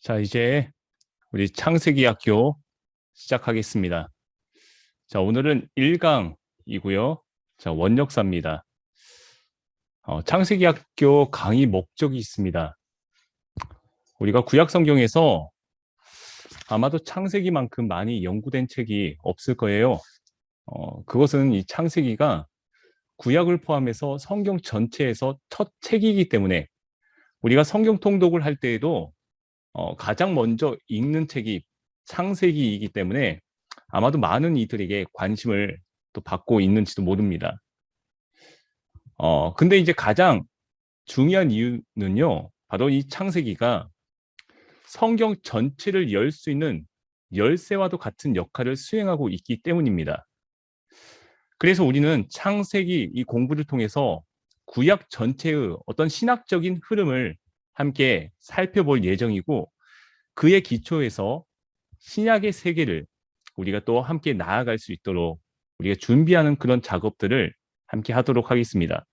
자, 이제 우리 창세기 학교 시작하겠습니다. 자, 오늘은 1강이고요. 자, 원역사입니다. 창세기 학교 강의 목적이 있습니다. 우리가 구약 성경에서 아마도 창세기만큼 많이 연구된 책이 없을 거예요. 그것은 이 창세기가 구약을 포함해서 성경 전체에서 첫 책이기 때문에 우리가 성경 통독을 할 때에도 가장 먼저 읽는 책이 창세기이기 때문에 아마도 많은 이들에게 관심을 또 받고 있는지도 모릅니다. 근데 이제 가장 중요한 이유는요, 바로 이 창세기가 성경 전체를 열 수 있는 열쇠와도 같은 역할을 수행하고 있기 때문입니다. 그래서 우리는 창세기 이 공부를 통해서 구약 전체의 어떤 신학적인 흐름을 함께 살펴볼 예정이고, 그의 기초에서 신약의 세계를 우리가 또 함께 나아갈 수 있도록 우리가 준비하는 그런 작업들을 함께 하도록 하겠습니다.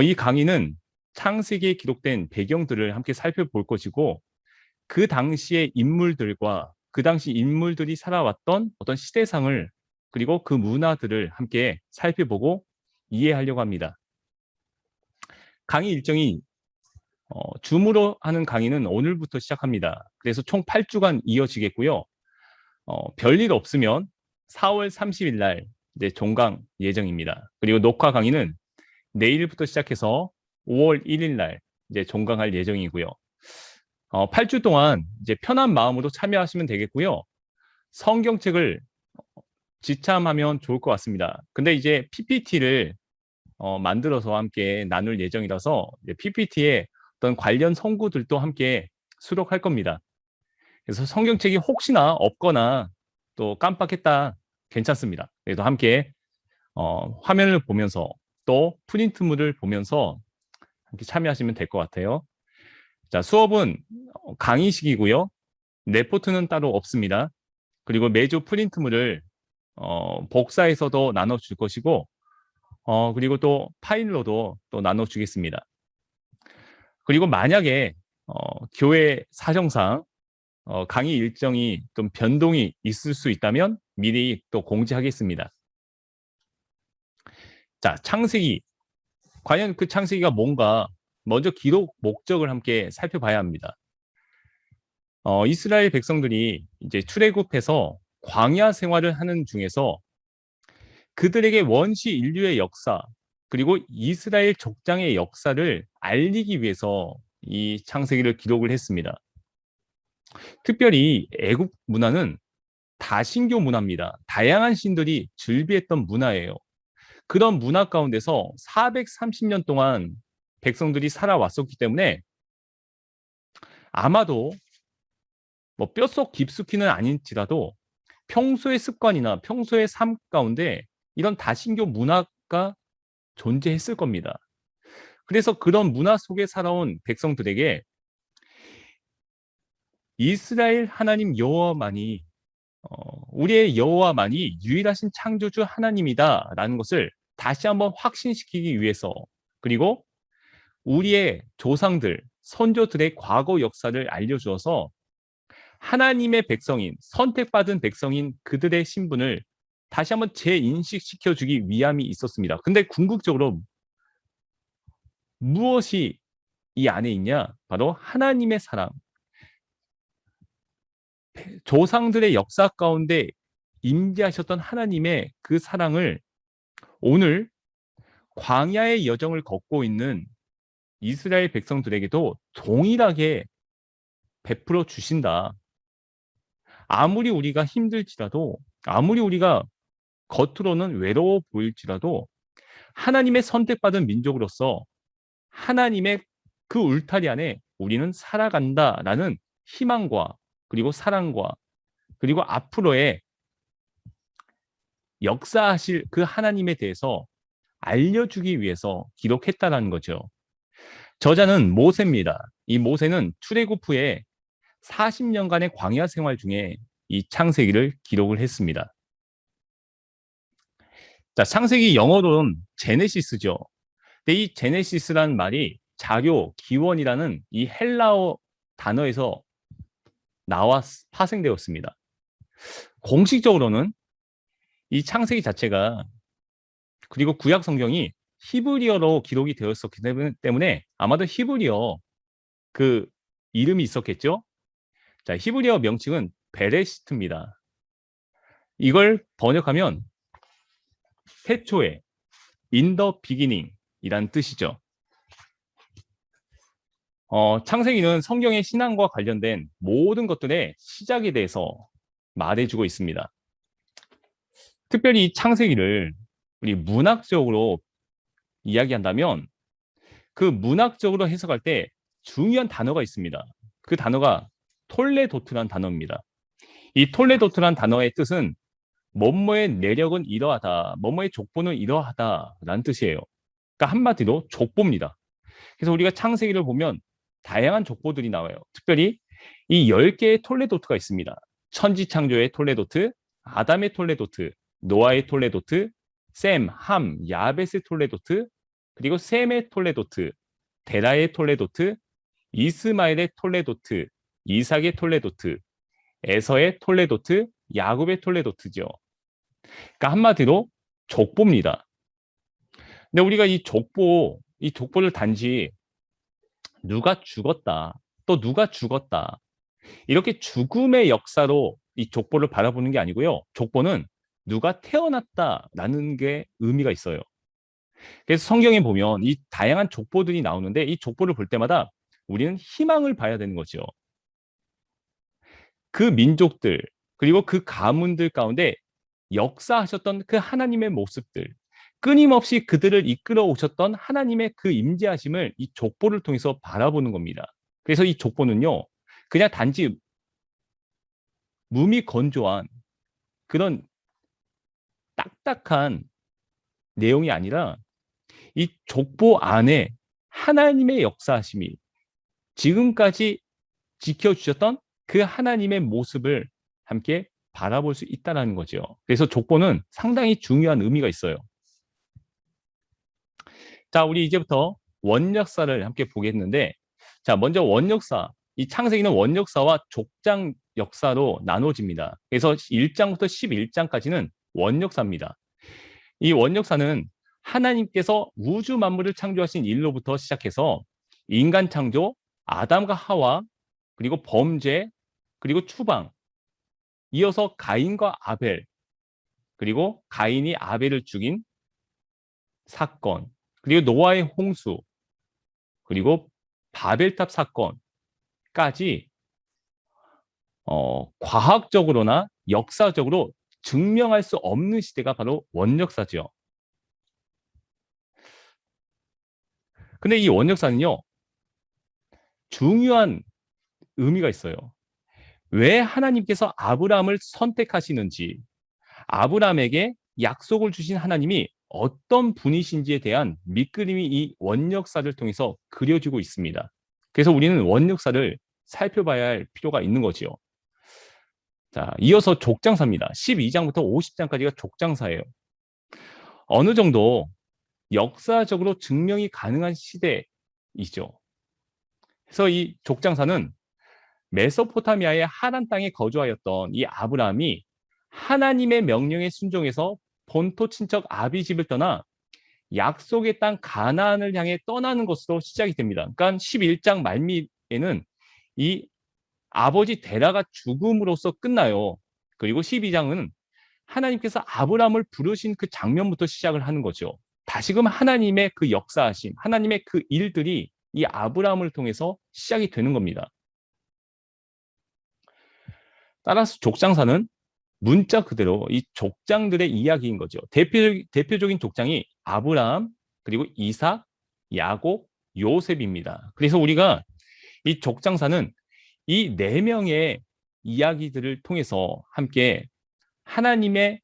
이 강의는 창세기에 기록된 배경들을 함께 살펴볼 것이고, 그 당시의 인물들과 그 당시 인물들이 살아왔던 어떤 시대상을 그리고 그 문화들을 함께 살펴보고 이해하려고 합니다. 강의 일정이 줌으로 하는 강의는 오늘부터 시작합니다. 그래서 총 8주간 이어지겠고요. 별일 없으면 4월 30일 날 이제 종강 예정입니다. 그리고 녹화 강의는 내일부터 시작해서 5월 1일 날 이제 종강할 예정이고요. 8주 동안 이제 편한 마음으로 참여하시면 되겠고요. 성경책을 지참하면 좋을 것 같습니다. 근데 이제 PPT를 만들어서 함께 나눌 예정이라서 PPT에 어떤 관련 성구들도 함께 수록할 겁니다. 그래서 성경책이 혹시나 없거나 또 깜빡했다 괜찮습니다. 그래도 함께 화면을 보면서 또 프린트물을 보면서 함께 참여하시면 될 것 같아요. 자, 수업은 강의식이고요. 레포트는 따로 없습니다. 그리고 매주 프린트물을 복사해서도 나눠줄 것이고, 그리고 또 파일로도 또 나눠주겠습니다. 그리고 만약에 교회 사정상 강의 일정이 좀 변동이 있을 수 있다면 미리 또 공지하겠습니다. 자, 창세기. 과연 그 창세기가 뭔가 먼저 기록 목적을 함께 살펴봐야 합니다. 이스라엘 백성들이 이제 출애굽해서 광야 생활을 하는 중에서 그들에게 원시 인류의 역사 그리고 이스라엘 족장의 역사를 알리기 위해서 이 창세기를 기록을 했습니다. 특별히 애국 문화는 다신교 문화입니다. 다양한 신들이 즐비했던 문화예요. 그런 문화 가운데서 430년 동안 백성들이 살아왔었기 때문에 아마도 뭐 뼛속 깊숙이는 아닌지라도 평소의 습관이나 평소의 삶 가운데 이런 다신교 문화가 존재했을 겁니다. 그래서 그런 문화 속에 살아온 백성들에게 이스라엘 하나님 여호와만이 우리의 여호와만이 유일하신 창조주 하나님이다라는 것을 다시 한번 확신시키기 위해서, 그리고 우리의 조상들, 선조들의 과거 역사를 알려주어서 하나님의 백성인, 선택받은 백성인 그들의 신분을 다시 한번 재인식시켜주기 위함이 있었습니다. 근데 궁극적으로 무엇이 이 안에 있냐? 바로 하나님의 사랑, 조상들의 역사 가운데 임재하셨던 하나님의 그 사랑을 오늘 광야의 여정을 걷고 있는 이스라엘 백성들에게도 동일하게 베풀어 주신다. 아무리 우리가 힘들지라도, 아무리 우리가 겉으로는 외로워 보일지라도 하나님의 선택받은 민족으로서 하나님의 그 울타리 안에 우리는 살아간다라는 희망과 그리고 사랑과 그리고 앞으로의 역사하실 그 하나님에 대해서 알려주기 위해서 기록했다라는 거죠. 저자는 모세입니다. 이 모세는 출애굽 후에 40년간의 광야 생활 중에 이 창세기를 기록을 했습니다. 자, 창세기 영어로는 제네시스죠. 근데 이 제네시스라는 말이 자료, 기원이라는 이 헬라어 단어에서 나와 파생되었습니다. 공식적으로는 이 창세기 자체가 그리고 구약 성경이 히브리어로 기록이 되었었기 때문에 아마도 히브리어 그 이름이 있었겠죠? 자, 히브리어 명칭은 베레시트입니다. 이걸 번역하면 태초에 in the beginning 이란 뜻이죠. 창세기는 성경의 신앙과 관련된 모든 것들의 시작에 대해서 말해주고 있습니다. 특별히 이 창세기를 우리 문학적으로 이야기한다면 그 문학적으로 해석할 때 중요한 단어가 있습니다. 그 단어가 톨레도트란 단어입니다. 이 톨레도트란 단어의 뜻은 뭐뭐의 내력은 이러하다, 뭐뭐의 족보는 이러하다라는 뜻이에요. 그러니까 한마디로 족보입니다. 그래서 우리가 창세기를 보면 다양한 족보들이 나와요. 특별히 이 10개의 톨레도트가 있습니다. 천지창조의 톨레도트, 아담의 톨레도트, 노아의 톨레도트, 셈, 함, 야벳의 톨레도트, 그리고 셈의 톨레도트, 데라의 톨레도트, 이스마엘의 톨레도트, 이삭의 톨레도트, 에서의 톨레도트, 야곱의 톨레도트죠. 그러니까 한마디로 족보입니다. 근데 우리가 이 족보를 단지 누가 죽었다, 또 누가 죽었다, 이렇게 죽음의 역사로 이 족보를 바라보는 게 아니고요. 족보는 누가 태어났다라는 게 의미가 있어요. 그래서 성경에 보면 이 다양한 족보들이 나오는데 이 족보를 볼 때마다 우리는 희망을 봐야 되는 거죠. 그 민족들, 그리고 그 가문들 가운데 역사하셨던 그 하나님의 모습들, 끊임없이 그들을 이끌어 오셨던 하나님의 그 임재하심을 이 족보를 통해서 바라보는 겁니다. 그래서 이 족보는요, 그냥 단지 몸이 건조한 그런 딱딱한 내용이 아니라 이 족보 안에 하나님의 역사하심이 지금까지 지켜주셨던 그 하나님의 모습을 함께 바라볼 수 있다는 거죠. 그래서 족보는 상당히 중요한 의미가 있어요. 자, 우리 이제부터 원역사를 함께 보겠는데, 자, 먼저 원역사. 이 창세기는 원역사와 족장 역사로 나눠집니다. 그래서 1장부터 11장까지는 원역사입니다. 이 원역사는 하나님께서 우주 만물을 창조하신 일로부터 시작해서 인간 창조, 아담과 하와, 그리고 범죄, 그리고 추방, 이어서 가인과 아벨, 그리고 가인이 아벨을 죽인 사건, 그리고 노아의 홍수, 그리고 바벨탑 사건까지 과학적으로나 역사적으로 증명할 수 없는 시대가 바로 원역사죠. 근데 이 원역사는요, 중요한 의미가 있어요. 왜 하나님께서 아브라함을 선택하시는지, 아브라함에게 약속을 주신 하나님이 어떤 분이신지에 대한 밑그림이 이 원역사를 통해서 그려지고 있습니다. 그래서 우리는 원역사를 살펴봐야 할 필요가 있는 거지요. 자, 이어서 족장사입니다. 12장부터 50장까지가 족장사예요. 어느 정도 역사적으로 증명이 가능한 시대이죠. 그래서 이 족장사는 메소포타미아의 하란 땅에 거주하였던 이 아브라함이 하나님의 명령에 순종해서 본토 친척 아비 집을 떠나 약속의 땅 가나안을 향해 떠나는 것으로 시작이 됩니다. 그러니까 11장 말미에는 이 아버지 데라가 죽음으로써 끝나요. 그리고 12장은 하나님께서 아브라함을 부르신 그 장면부터 시작을 하는 거죠. 다시금 하나님의 그 역사하심, 하나님의 그 일들이 이 아브라함을 통해서 시작이 되는 겁니다. 따라서 족장사는 문자 그대로 이 족장들의 이야기인 거죠. 대표적인 족장이 아브라함, 그리고 이삭, 야곱, 요셉입니다. 그래서 우리가 이 족장사는 이 네 명의 이야기들을 통해서 함께 하나님의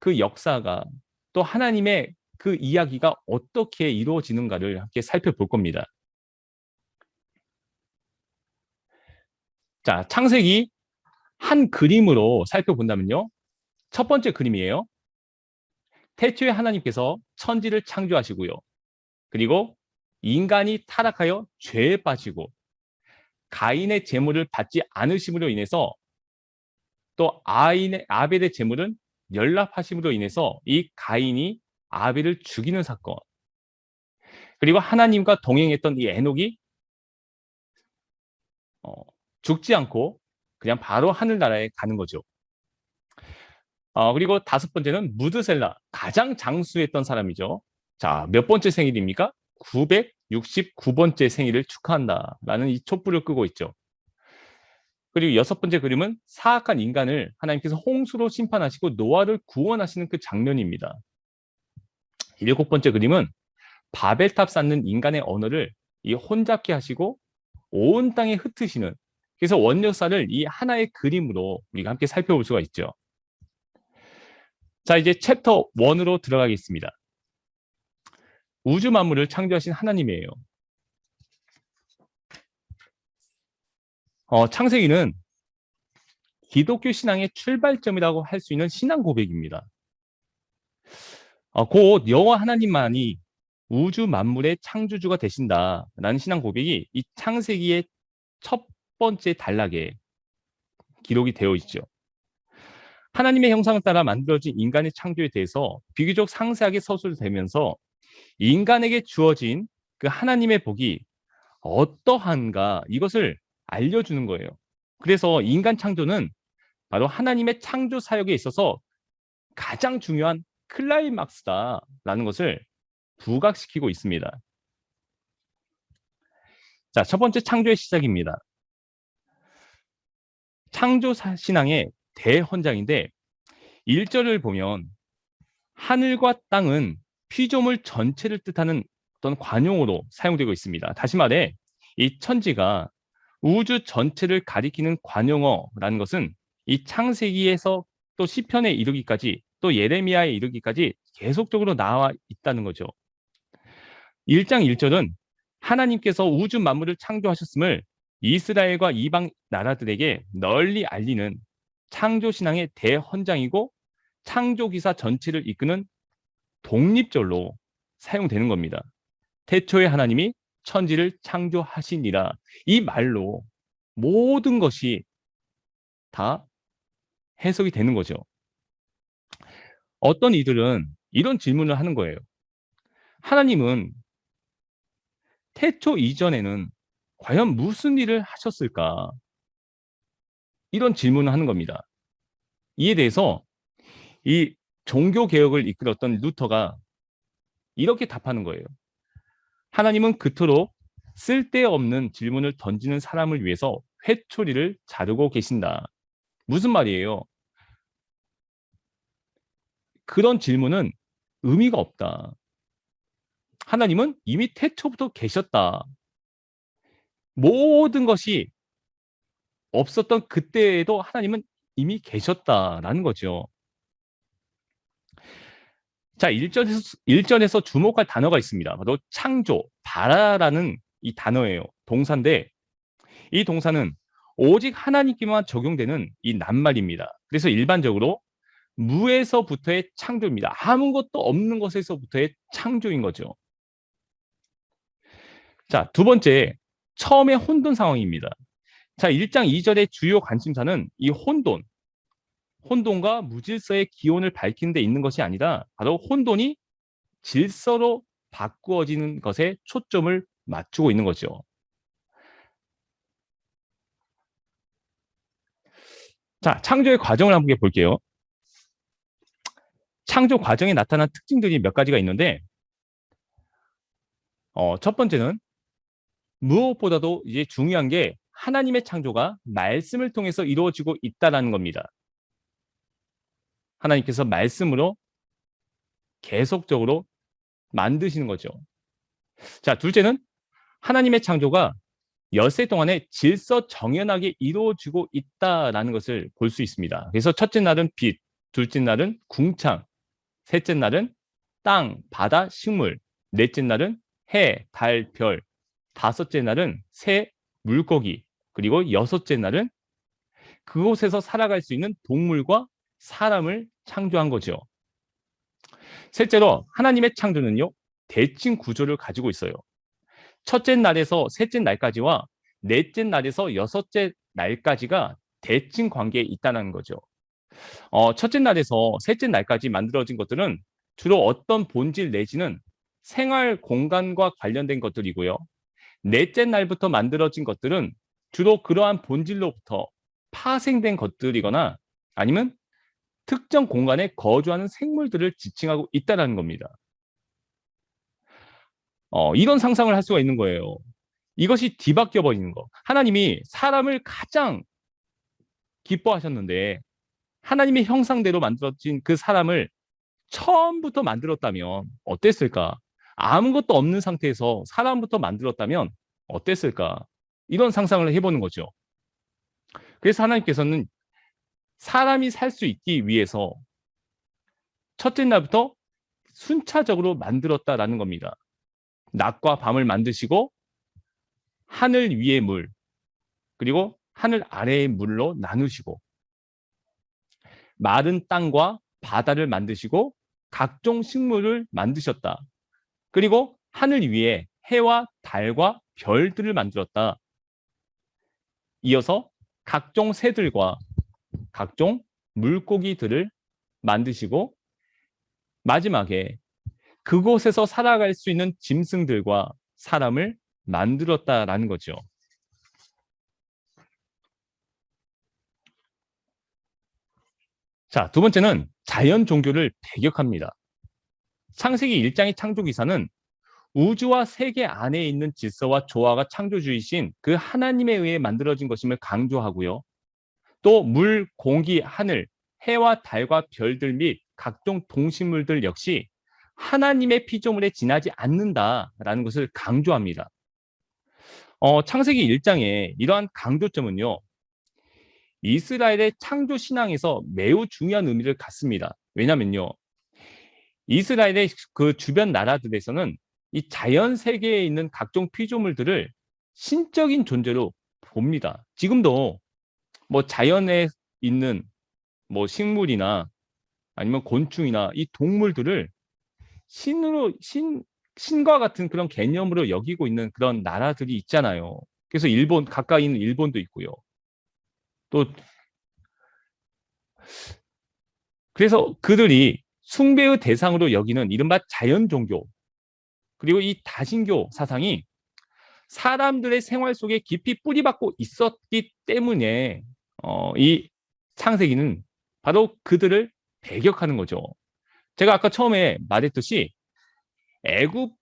그 역사가 또 하나님의 그 이야기가 어떻게 이루어지는가를 함께 살펴볼 겁니다. 자, 창세기 한 그림으로 살펴본다면요. 첫 번째 그림이에요. 태초에 하나님께서 천지를 창조하시고요. 그리고 인간이 타락하여 죄에 빠지고 가인의 제물을 받지 않으심으로 인해서 또 아벨의 제물은 연락하심으로 인해서 이 가인이 아벨을 죽이는 사건. 그리고 하나님과 동행했던 이 에녹이 어, 죽지 않고 그냥 바로 하늘나라에 가는 거죠. 그리고 다섯 번째는 무드셀라, 가장 장수했던 사람이죠. 자, 몇 번째 생일입니까? 969번째 생일을 축하한다라는 이 촛불을 끄고 있죠. 그리고 여섯 번째 그림은 사악한 인간을 하나님께서 홍수로 심판하시고 노아를 구원하시는 그 장면입니다. 일곱 번째 그림은 바벨탑 쌓는 인간의 언어를 이 혼잡케 하시고 온 땅에 흩으시는, 그래서 원역사를 이 하나의 그림으로 우리가 함께 살펴볼 수가 있죠. 자, 이제 챕터 1으로 들어가겠습니다. 우주 만물을 창조하신 하나님이에요. 창세기는 기독교 신앙의 출발점이라고 할 수 있는 신앙 고백입니다. 곧 여호와 하나님만이 우주 만물의 창조주가 되신다라는 신앙 고백이 이 창세기의 첫 번째 단락에 기록이 되어 있죠. 하나님의 형상을 따라 만들어진 인간의 창조에 대해서 비교적 상세하게 서술되면서 인간에게 주어진 그 하나님의 복이 어떠한가 이것을 알려주는 거예요. 그래서 인간 창조는 바로 하나님의 창조 사역에 있어서 가장 중요한 클라이막스다라는 것을 부각시키고 있습니다. 자, 첫 번째 창조의 시작입니다. 창조 신앙의 대헌장인데 1절을 보면 하늘과 땅은 피조물 전체를 뜻하는 어떤 관용어로 사용되고 있습니다. 다시 말해 이 천지가 우주 전체를 가리키는 관용어라는 것은 이 창세기에서 또 시편에 이르기까지 또 예레미야에 이르기까지 계속적으로 나와 있다는 거죠. 1장 1절은 하나님께서 우주 만물을 창조하셨음을 이스라엘과 이방 나라들에게 널리 알리는 창조신앙의 대헌장이고 창조기사 전체를 이끄는 독립절로 사용되는 겁니다. 태초에 하나님이 천지를 창조하시니라. 이 말로 모든 것이 다 해석이 되는 거죠. 어떤 이들은 이런 질문을 하는 거예요. 하나님은 태초 이전에는 과연 무슨 일을 하셨을까? 이런 질문을 하는 겁니다. 이에 대해서 이 종교개혁을 이끌었던 루터가 이렇게 답하는 거예요. 하나님은 그토록 쓸데없는 질문을 던지는 사람을 위해서 회초리를 자르고 계신다. 무슨 말이에요? 그런 질문은 의미가 없다. 하나님은 이미 태초부터 계셨다. 모든 것이 없었던 그때에도 하나님은 이미 계셨다라는 거죠. 자, 1절에서 주목할 단어가 있습니다. 바로 창조, 바라라는 이 단어예요. 동사인데 이 동사는 오직 하나님께만 적용되는 이 낱말입니다. 그래서 일반적으로 무에서부터의 창조입니다. 아무것도 없는 것에서부터의 창조인 거죠. 자, 두 번째, 처음의 혼돈 상황입니다. 자, 1장 2절의 주요 관심사는 이 혼돈과 무질서의 기원을 밝히는 데 있는 것이 아니라 바로 혼돈이 질서로 바꾸어지는 것에 초점을 맞추고 있는 거죠. 자, 창조의 과정을 한번 볼게요. 창조 과정에 나타난 특징들이 몇 가지가 있는데 첫 번째는 무엇보다도 이제 중요한 게 하나님의 창조가 말씀을 통해서 이루어지고 있다는 겁니다. 하나님께서 말씀으로 계속적으로 만드시는 거죠. 자, 둘째는 하나님의 창조가 엿새 동안에 질서 정연하게 이루어지고 있다라는 것을 볼 수 있습니다. 그래서 첫째 날은 빛, 둘째 날은 궁창, 셋째 날은 땅, 바다, 식물, 넷째 날은 해, 달, 별, 다섯째 날은 새, 물고기, 그리고 여섯째 날은 그곳에서 살아갈 수 있는 동물과 사람을 창조한 거죠. 셋째로 하나님의 창조는요, 대칭 구조를 가지고 있어요. 첫째 날에서 셋째 날까지와 넷째 날에서 여섯째 날까지가 대칭 관계에 있다는 거죠. 첫째 날에서 셋째 날까지 만들어진 것들은 주로 어떤 본질 내지는 생활 공간과 관련된 것들이고요. 넷째 날부터 만들어진 것들은 주로 그러한 본질로부터 파생된 것들이거나 아니면 특정 공간에 거주하는 생물들을 지칭하고 있다는 겁니다. 이런 상상을 할 수가 있는 거예요. 이것이 뒤바뀌어 버리는 거. 하나님이 사람을 가장 기뻐하셨는데 하나님의 형상대로 만들어진 그 사람을 처음부터 만들었다면 어땠을까? 아무것도 없는 상태에서 사람부터 만들었다면 어땠을까? 이런 상상을 해보는 거죠. 그래서 하나님께서는 사람이 살 수 있기 위해서 첫째 날부터 순차적으로 만들었다라는 겁니다. 낮과 밤을 만드시고 하늘 위의 물, 그리고 하늘 아래의 물로 나누시고 마른 땅과 바다를 만드시고 각종 식물을 만드셨다. 그리고 하늘 위에 해와 달과 별들을 만들었다. 이어서 각종 새들과 각종 물고기들을 만드시고 마지막에 그곳에서 살아갈 수 있는 짐승들과 사람을 만들었다라는 거죠. 자, 두 번째는 자연 종교를 배격합니다. 창세기 1장의 창조 기사는 우주와 세계 안에 있는 질서와 조화가 창조주이신 그 하나님에 의해 만들어진 것임을 강조하고요. 또 물, 공기, 하늘, 해와 달과 별들 및 각종 동식물들 역시 하나님의 피조물에 지나지 않는다라는 것을 강조합니다. 창세기 1장의 이러한 강조점은요. 이스라엘의 창조 신앙에서 매우 중요한 의미를 갖습니다. 왜냐면요. 이스라엘의 그 주변 나라들에서는 이 자연 세계에 있는 각종 피조물들을 신적인 존재로 봅니다. 지금도 뭐 자연에 있는 뭐 식물이나 아니면 곤충이나 이 동물들을 신과 같은 그런 개념으로 여기고 있는 그런 나라들이 있잖아요. 그래서 일본 가까이 있는 일본도 있고요. 또 그래서 그들이 숭배의 대상으로 여기는 이른바 자연 종교 그리고 이 다신교 사상이 사람들의 생활 속에 깊이 뿌리박고 있었기 때문에 이 창세기는 바로 그들을 배격하는 거죠. 제가 아까 처음에 말했듯이 애굽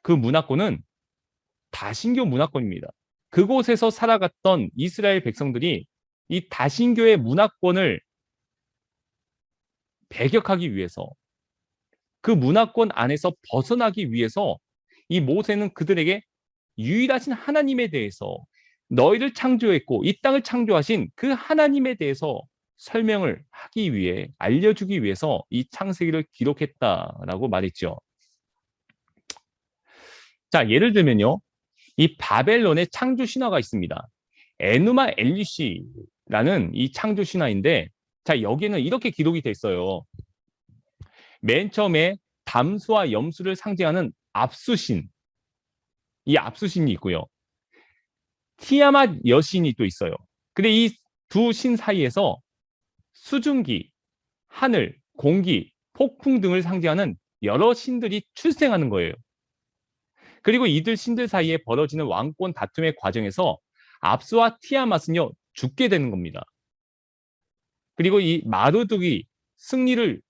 그 문화권은 다신교 문화권입니다. 그곳에서 살아갔던 이스라엘 백성들이 이 다신교의 문화권을 배격하기 위해서 그 문화권 안에서 벗어나기 위해서 이 모세는 그들에게 유일하신 하나님에 대해서 너희를 창조했고 이 땅을 창조하신 그 하나님에 대해서 설명을 하기 위해 알려주기 위해서 이 창세기를 기록했다라고 말했죠. 자, 예를 들면요. 이 바벨론의 창조 신화가 있습니다. 에누마 엘리시라는 이 창조 신화인데 자, 여기는 이렇게 기록이 돼 있어요. 맨 처음에 담수와 염수를 상징하는 압수신, 이 압수신이 있고요. 티아맛 여신이 또 있어요. 근데 이 두 신 사이에서 수증기, 하늘, 공기, 폭풍 등을 상징하는 여러 신들이 출생하는 거예요. 그리고 이들 신들 사이에 벌어지는 왕권 다툼의 과정에서 압수와 티아맛은요 죽게 되는 겁니다. 그리고 이 마르둑이 승리를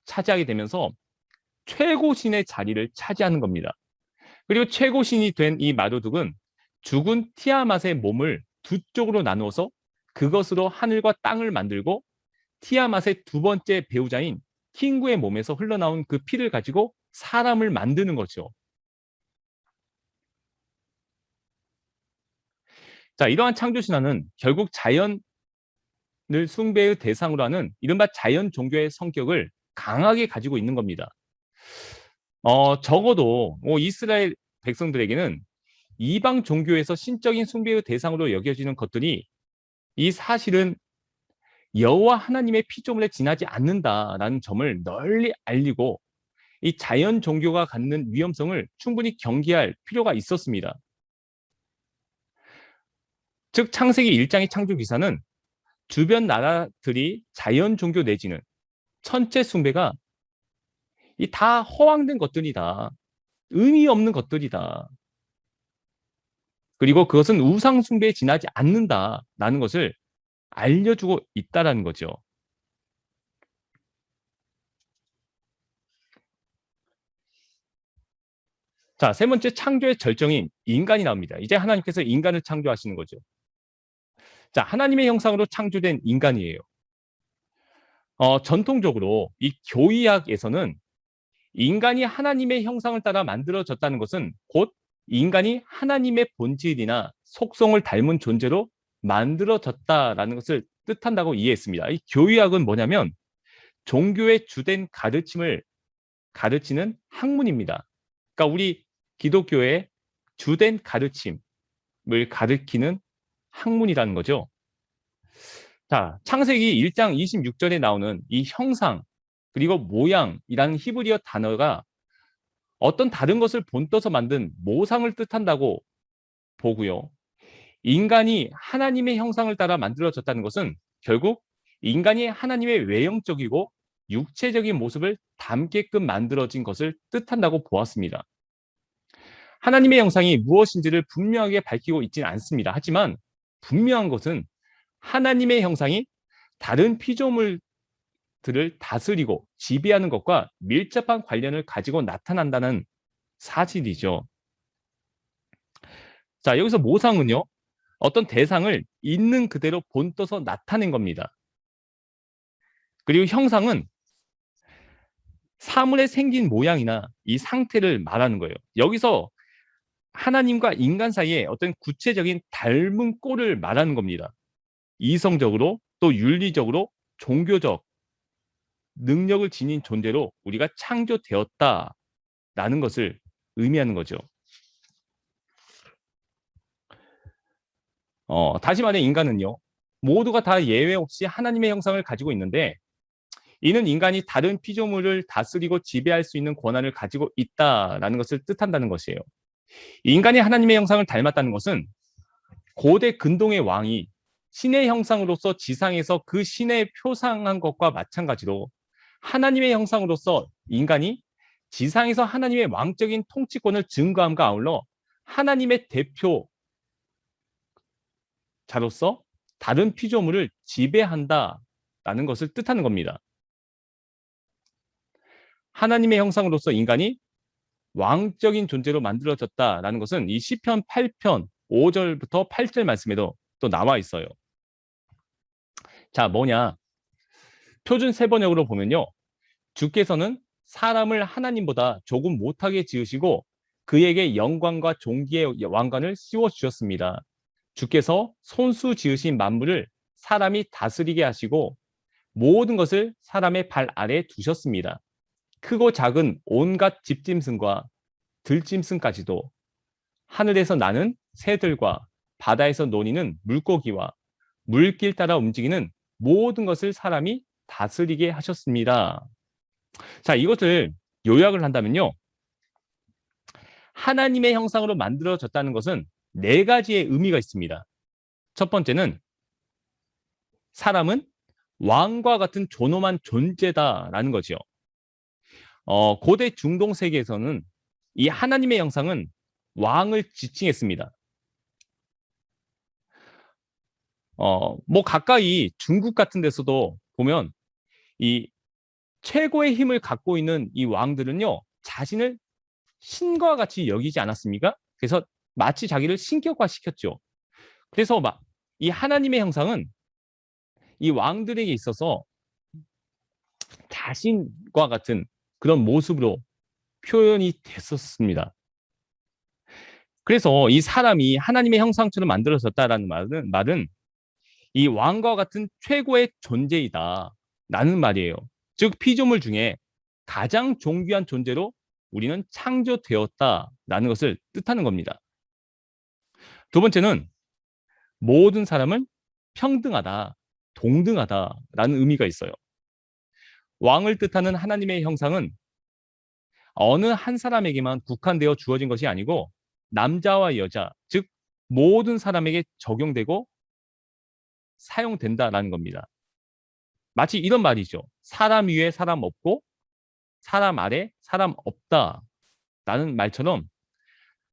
차지하게 되면서 최고신의 자리를 차지하는 겁니다. 그리고 최고신이 된 이 마르둑은 죽은 티아맛의 몸을 두 쪽으로 나누어서 그것으로 하늘과 땅을 만들고 티아맛의 두 번째 배우자인 킹구의 몸에서 흘러나온 그 피를 가지고 사람을 만드는 거죠. 자, 이러한 창조 신화는 결국 자연을 숭배의 대상으로 하는 이른바 자연 종교의 성격을 강하게 가지고 있는 겁니다. 적어도 이스라엘 백성들에게는 이방 종교에서 신적인 숭배의 대상으로 여겨지는 것들이 이 사실은 여호와 하나님의 피조물에 지나지 않는다라는 점을 널리 알리고 이 자연 종교가 갖는 위험성을 충분히 경계할 필요가 있었습니다. 즉 창세기 1장의 창조 기사는 주변 나라들이 자연 종교 내지는 천체 숭배가 이 다 허황된 것들이다. 의미 없는 것들이다. 그리고 그것은 우상 숭배에 지나지 않는다라는 것을 알려주고 있다라는 거죠. 자, 세 번째 창조의 절정인 인간이 나옵니다. 이제 하나님께서 인간을 창조하시는 거죠. 자, 하나님의 형상으로 창조된 인간이에요. 전통적으로 이 교의학에서는 인간이 하나님의 형상을 따라 만들어졌다는 것은 곧 인간이 하나님의 본질이나 속성을 닮은 존재로 만들어졌다라는 것을 뜻한다고 이해했습니다. 이 교의학은 뭐냐면 종교의 주된 가르침을 가르치는 학문입니다. 그러니까 우리 기독교의 주된 가르침을 가르치는 학문이라는 거죠. 자, 창세기 1장 26절에 나오는 이 형상 그리고 모양이라는 히브리어 단어가 어떤 다른 것을 본떠서 만든 모상을 뜻한다고 보고요. 인간이 하나님의 형상을 따라 만들어졌다는 것은 결국 인간이 하나님의 외형적이고 육체적인 모습을 담게끔 만들어진 것을 뜻한다고 보았습니다. 하나님의 형상이 무엇인지를 분명하게 밝히고 있지는 않습니다. 하지만 분명한 것은 하나님의 형상이 다른 피조물들을 다스리고 지배하는 것과 밀접한 관련을 가지고 나타난다는 사실이죠. 자, 여기서 모상은요, 어떤 대상을 있는 그대로 본떠서 나타낸 겁니다. 그리고 형상은 사물의 생긴 모양이나 이 상태를 말하는 거예요. 여기서 하나님과 인간 사이에 어떤 구체적인 닮은 꼴을 말하는 겁니다. 이성적으로 또 윤리적으로 종교적 능력을 지닌 존재로 우리가 창조되었다라는 것을 의미하는 거죠. 다시 말해 인간은요. 모두가 다 예외 없이 하나님의 형상을 가지고 있는데 이는 인간이 다른 피조물을 다스리고 지배할 수 있는 권한을 가지고 있다라는 것을 뜻한다는 것이에요. 인간이 하나님의 형상을 닮았다는 것은 고대 근동의 왕이 신의 형상으로서 지상에서 그 신에 표상한 것과 마찬가지로 하나님의 형상으로서 인간이 지상에서 하나님의 왕적인 통치권을 증거함과 아울러 하나님의 대표자로서 다른 피조물을 지배한다라는 것을 뜻하는 겁니다. 하나님의 형상으로서 인간이 왕적인 존재로 만들어졌다라는 것은 이 시편 8편 5절부터 8절 말씀에도 또 나와 있어요. 자, 뭐냐? 표준 세번역으로 보면요. 주께서는 사람을 하나님보다 조금 못하게 지으시고 그에게 영광과 존귀의 왕관을 씌워 주셨습니다. 주께서 손수 지으신 만물을 사람이 다스리게 하시고 모든 것을 사람의 발 아래에 두셨습니다. 크고 작은 온갖 집짐승과 들짐승까지도 하늘에서 나는 새들과 바다에서 노니는 물고기와 물길 따라 움직이는 모든 것을 사람이 다스리게 하셨습니다. 자, 이것을 요약을 한다면요. 하나님의 형상으로 만들어졌다는 것은 네 가지의 의미가 있습니다. 첫 번째는 사람은 왕과 같은 존엄한 존재다라는 거죠. 고대 중동 세계에서는 이 하나님의 형상은 왕을 지칭했습니다. 뭐 가까이 중국 같은 데서도 보면 이 최고의 힘을 갖고 있는 이 왕들은요, 자신을 신과 같이 여기지 않았습니까? 그래서 마치 자기를 신격화시켰죠. 그래서 막 이 하나님의 형상은 이 왕들에게 있어서 자신과 같은 그런 모습으로 표현이 됐었습니다. 그래서 이 사람이 하나님의 형상처럼 만들어졌다라는 말은 이 왕과 같은 최고의 존재이다. 라는 말이에요. 즉, 피조물 중에 가장 존귀한 존재로 우리는 창조되었다라는 것을 뜻하는 겁니다. 두 번째는 모든 사람은 평등하다, 동등하다라는 의미가 있어요. 왕을 뜻하는 하나님의 형상은 어느 한 사람에게만 국한되어 주어진 것이 아니고 남자와 여자, 즉 모든 사람에게 적용되고 사용된다라는 겁니다. 마치 이런 말이죠. 사람 위에 사람 없고 사람 아래 사람 없다라는 말처럼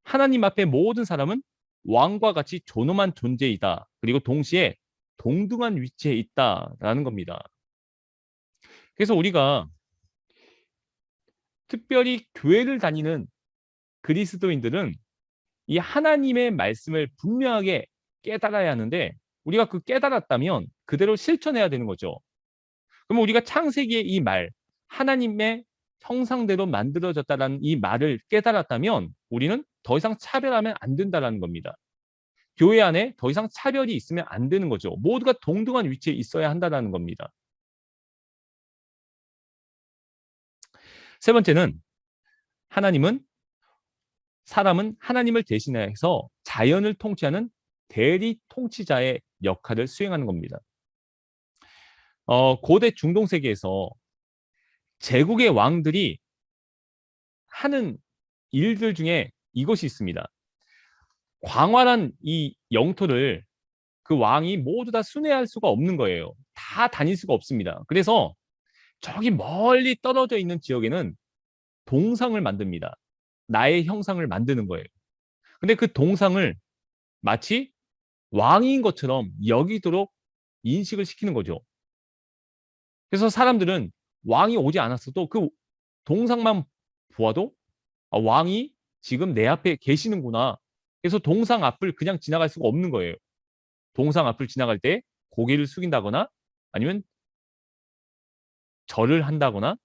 하나님 앞에 모든 사람은 왕과 같이 존엄한 존재이다. 그리고 동시에 동등한 위치에 있다라는 겁니다. 그래서 우리가 특별히 교회를 다니는 그리스도인들은 이 하나님의 말씀을 분명하게 깨달아야 하는데 우리가 그 깨달았다면 그대로 실천해야 되는 거죠. 그럼 우리가 창세기의 이 말, 하나님의 형상대로 만들어졌다라는 이 말을 깨달았다면 우리는 더 이상 차별하면 안 된다라는 겁니다. 교회 안에 더 이상 차별이 있으면 안 되는 거죠. 모두가 동등한 위치에 있어야 한다는 겁니다. 세 번째는 사람은 하나님을 대신해서 자연을 통치하는 대리 통치자의 역할을 수행하는 겁니다. 고대 중동 세계에서 제국의 왕들이 하는 일들 중에 이것이 있습니다. 광활한 이 영토를 그 왕이 모두 다 순회할 수가 없는 거예요. 다 다닐 수가 없습니다. 그래서 저기 멀리 떨어져 있는 지역에는 동상을 만듭니다. 나의 형상을 만드는 거예요. 근데 그 동상을 마치 왕인 것처럼 여기도록 인식을 시키는 거죠. 그래서 사람들은 왕이 오지 않았어도 그 동상만 보아도 왕이 지금 내 앞에 계시는구나. 그래서 동상 앞을 그냥 지나갈 수가 없는 거예요. 동상 앞을 지나갈 때 고개를 숙인다거나 아니면 절을 한다거나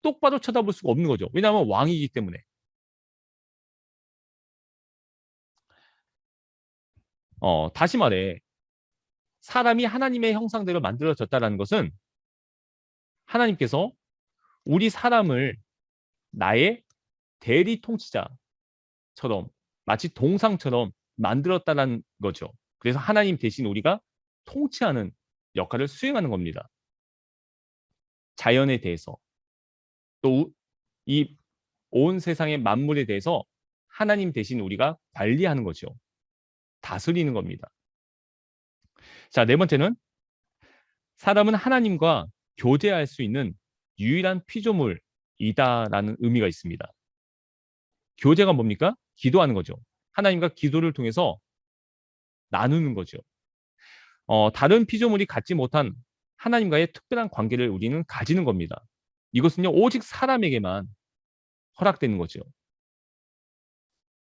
똑바로 쳐다볼 수가 없는 거죠. 왜냐하면 왕이기 때문에. 다시 말해 사람이 하나님의 형상대로 만들어졌다는 것은 하나님께서 우리 사람을 나의 대리 통치자처럼 마치 동상처럼 만들었다는 거죠. 그래서 하나님 대신 우리가 통치하는 역할을 수행하는 겁니다. 자연에 대해서 또 이 온 세상의 만물에 대해서 하나님 대신 우리가 관리하는 거죠. 다스리는 겁니다. 자, 네 번째는 사람은 하나님과 교제할 수 있는 유일한 피조물이다라는 의미가 있습니다. 교제가 뭡니까? 기도하는 거죠. 하나님과 기도를 통해서 나누는 거죠. 다른 피조물이 갖지 못한 하나님과의 특별한 관계를 우리는 가지는 겁니다. 이것은요, 오직 사람에게만 허락되는 거죠.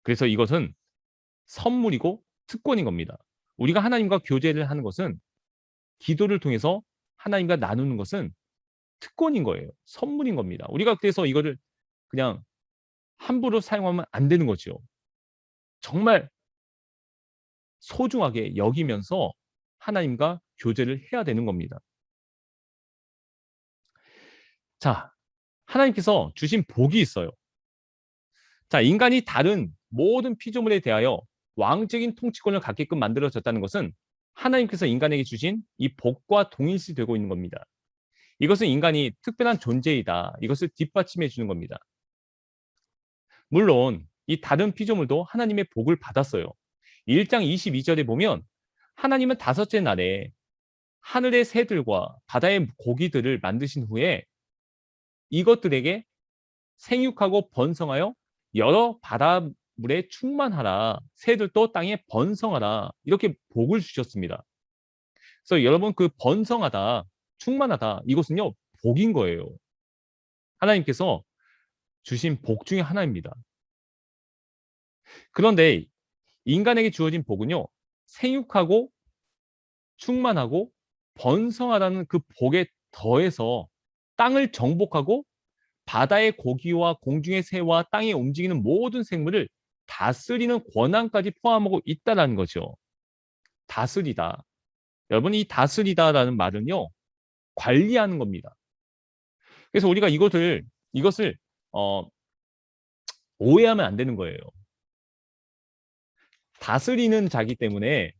그래서 이것은 선물이고 특권인 겁니다. 우리가 하나님과 교제를 하는 것은 기도를 통해서 하나님과 나누는 것은 특권인 거예요. 선물인 겁니다. 우리가 그래서 이거를 그냥 함부로 사용하면 안 되는 거죠. 정말 소중하게 여기면서 하나님과 교제를 해야 되는 겁니다. 자, 하나님께서 주신 복이 있어요. 자, 인간이 다른 모든 피조물에 대하여 왕적인 통치권을 갖게끔 만들어졌다는 것은 하나님께서 인간에게 주신 이 복과 동일시되고 있는 겁니다. 이것은 인간이 특별한 존재이다. 이것을 뒷받침해 주는 겁니다. 물론 이 다른 피조물도 하나님의 복을 받았어요. 1장 22절에 보면 하나님은 다섯째 날에 하늘의 새들과 바다의 고기들을 만드신 후에 이것들에게 생육하고 번성하여 여러 바닷물에 충만하라. 새들도 땅에 번성하라. 이렇게 복을 주셨습니다. 그래서 여러분 그 번성하다, 충만하다 이것은요 복인 거예요. 하나님께서 주신 복 중에 하나입니다. 그런데 인간에게 주어진 복은요 생육하고 충만하고 번성하다는 그 복에 더해서 땅을 정복하고 바다의 고기와 공중의 새와 땅에 움직이는 모든 생물을 다스리는 권한까지 포함하고 있다는 거죠. 다스리다. 여러분 이 다스리다라는 말은요. 관리하는 겁니다. 그래서 우리가 이것을 오해하면 안 되는 거예요. 다스리는 자기 때문에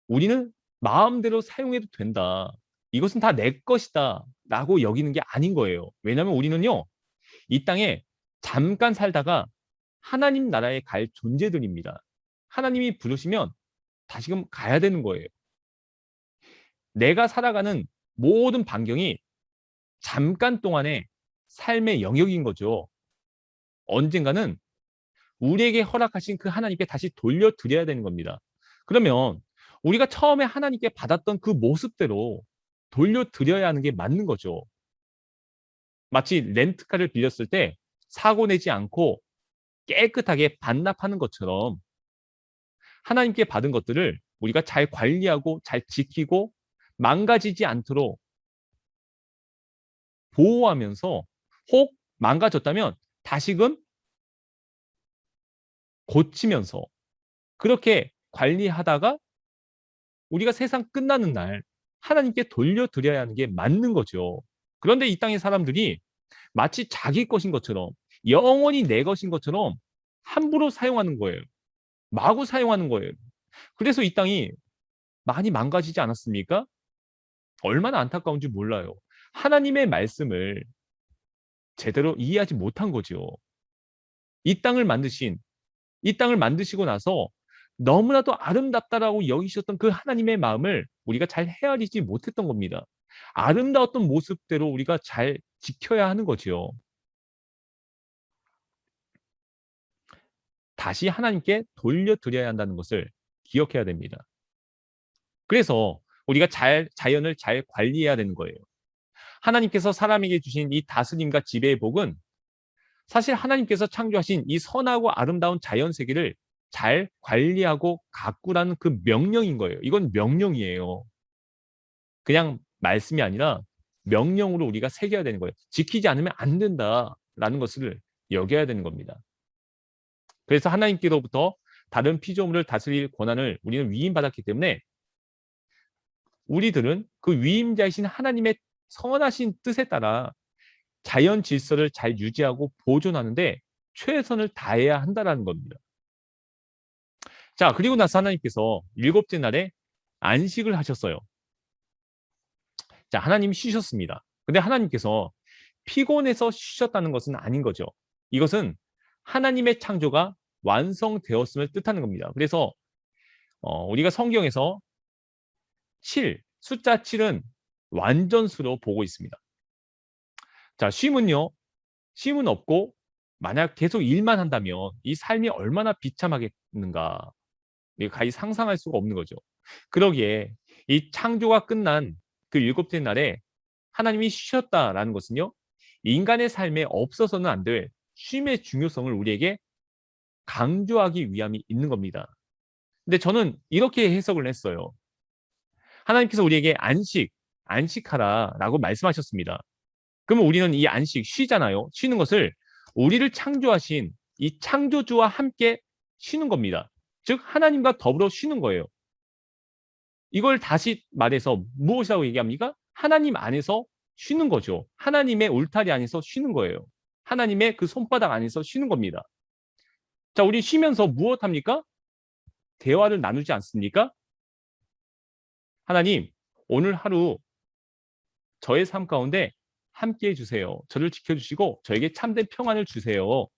우리는 마음대로 사용해도 된다. 이것은 다 내 것이다. 라고 여기는 게 아닌 거예요. 왜냐하면 우리는요. 이 땅에 잠깐 살다가 하나님 나라에 갈 존재들입니다. 하나님이 부르시면 다시금 가야 되는 거예요. 내가 살아가는 모든 반경이 잠깐 동안의 삶의 영역인 거죠. 언젠가는 우리에게 허락하신 그 하나님께 다시 돌려드려야 되는 겁니다. 그러면 우리가 처음에 하나님께 받았던 그 모습대로 돌려드려야 하는 게 맞는 거죠. 마치 렌트카를 빌렸을 때 사고 내지 않고 깨끗하게 반납하는 것처럼 하나님께 받은 것들을 우리가 잘 관리하고 잘 지키고 망가지지 않도록 보호하면서, 혹 망가졌다면 다시금 고치면서 그렇게 관리하다가 우리가 세상 끝나는 날 하나님께 돌려드려야 하는 게 맞는 거죠. 그런데 이 땅의 사람들이 마치 자기 것인 것처럼, 영원히 내 것인 것처럼 함부로 사용하는 거예요. 마구 사용하는 거예요. 그래서 이 땅이 많이 망가지지 않았습니까? 얼마나 안타까운지 몰라요. 하나님의 말씀을 제대로 이해하지 못한 거죠. 이 땅을 만드신, 이 땅을 만드시고 나서 너무나도 아름답다라고 여기셨던 그 하나님의 마음을 우리가 잘 헤아리지 못했던 겁니다. 아름다웠던 모습대로 우리가 잘 지켜야 하는 거지요. 다시 하나님께 돌려드려야 한다는 것을 기억해야 됩니다. 그래서 우리가 자연을 잘 관리해야 되는 거예요. 하나님께서 사람에게 주신 이 다스림과 지배의 복은 사실 하나님께서 창조하신 이 선하고 아름다운 자연 세계를 잘 관리하고 가꾸라는 그 명령인 거예요. 이건 명령이에요. 그냥 말씀이 아니라 명령으로 우리가 새겨야 되는 거예요. 지키지 않으면 안 된다라는 것을 여겨야 되는 겁니다. 그래서 하나님께로부터 다른 피조물을 다스릴 권한을 우리는 위임받았기 때문에 우리들은 그 위임자이신 하나님의 선하신 뜻에 따라 자연 질서를 잘 유지하고 보존하는데 최선을 다해야 한다는 겁니다. 자, 그리고 나서 하나님께서 일곱째 날에 안식을 하셨어요. 자, 하나님 쉬셨습니다. 근데 하나님께서 피곤해서 쉬셨다는 것은 아닌 거죠. 이것은 하나님의 창조가 완성되었음을 뜻하는 겁니다. 그래서 우리가 성경에서 7, 숫자 7은 완전수로 보고 있습니다. 자, 쉼은 없고 만약 계속 일만 한다면 이 삶이 얼마나 비참하겠는가. 가히 상상할 수가 없는 거죠. 그러기에 이 창조가 끝난 그 일곱째 날에 하나님이 쉬셨다라는 것은요, 인간의 삶에 없어서는 안 될 쉼의 중요성을 우리에게 강조하기 위함이 있는 겁니다. 근데 저는 이렇게 해석을 했어요. 하나님께서 우리에게 안식하라라고 말씀하셨습니다. 그러면 우리는 이 안식, 쉬잖아요. 쉬는 것을 우리를 창조하신 이 창조주와 함께 쉬는 겁니다. 즉 하나님과 더불어 쉬는 거예요. 이걸 다시 말해서 무엇이라고 얘기합니까? 하나님 안에서 쉬는 거죠. 하나님의 울타리 안에서 쉬는 거예요. 하나님의 그 손바닥 안에서 쉬는 겁니다. 자, 우리 쉬면서 무엇 합니까? 대화를 나누지 않습니까? 하나님, 오늘 하루 저의 삶 가운데 함께 해주세요. 저를 지켜주시고 저에게 참된 평안을 주세요.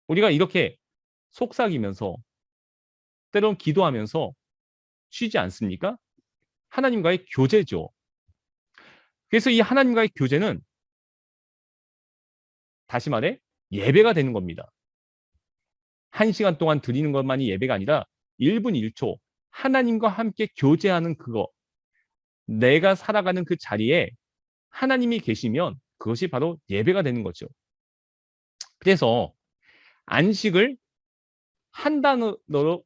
우리가 이렇게 속삭이면서 때론 기도하면서 쉬지 않습니까? 하나님과의 교제죠. 그래서 이 하나님과의 교제는 다시 말해 예배가 되는 겁니다. 1시간 동안 드리는 것만이 예배가 아니라 1분 1초 하나님과 함께 교제하는 그거, 내가 살아가는 그 자리에 하나님이 계시면 그것이 바로 예배가 되는 거죠. 그래서 안식을 한 단어로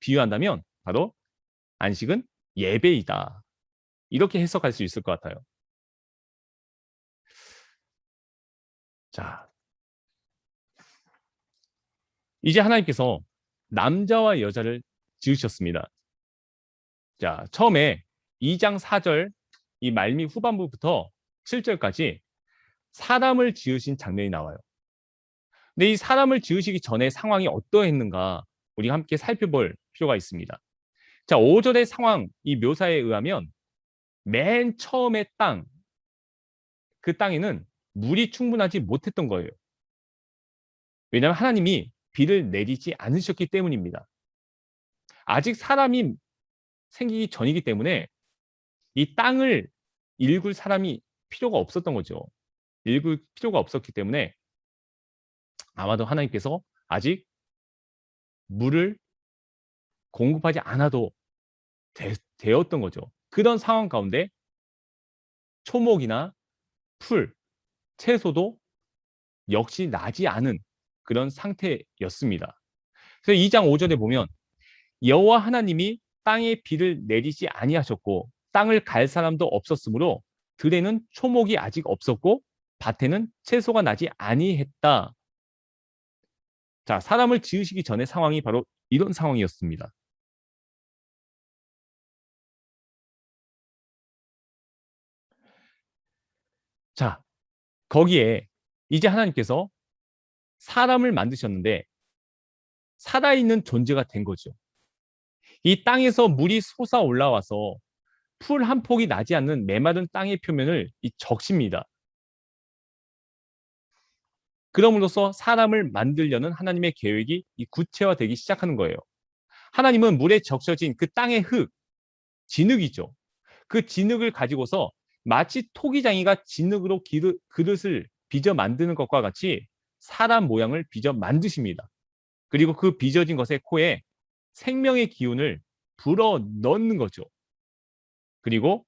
비유한다면 바로 안식은 예배이다. 이렇게 해석할 수 있을 것 같아요. 자, 이제 하나님께서 남자와 여자를 지으셨습니다. 자, 처음에 2장 4절 이 말미 후반부부터 7절까지 사람을 지으신 장면이 나와요. 근데 이 사람을 지으시기 전에 상황이 어떠했는가 우리가 함께 살펴볼 필요가 있습니다. 자, 5절의 상황 이 묘사에 의하면 맨 처음에 그 땅에는 물이 충분하지 못했던 거예요. 왜냐하면 하나님이 비를 내리지 않으셨기 때문입니다. 아직 생기기 전이기 때문에 이 땅을 일굴 사람이 필요가 없었던 거죠. 일굴 필요가 없었기 때문에 아마도 하나님께서 아직 물을 공급하지 않아도 되었던 거죠. 그런 상황 가운데 초목이나 풀, 채소도 역시 나지 않은 그런 상태였습니다. 그래서 2장 5절에 보면 여호와 하나님이 땅에 비를 내리지 아니하셨고 땅을 갈 사람도 없었으므로 들에는 초목이 아직 없었고 밭에는 채소가 나지 아니했다. 자, 사람을 지으시기 전의 상황이 바로 이런 상황이었습니다. 자, 거기에 이제 하나님께서 사람을 만드셨는데 살아있는 존재가 된 거죠. 이 땅에서 물이 솟아 올라와서 풀 한 폭이 나지 않는 메마른 땅의 표면을 적십니다. 그럼으로써 사람을 만들려는 하나님의 계획이 구체화되기 시작하는 거예요. 하나님은 물에 적셔진 그 땅의 흙, 진흙이죠. 그 진흙을 가지고서 마치 토기장이가 진흙으로 그릇을 빚어 만드는 것과 같이 사람 모양을 빚어 만드십니다. 그리고 그 빚어진 것의 코에 생명의 기운을 불어 넣는 거죠. 그리고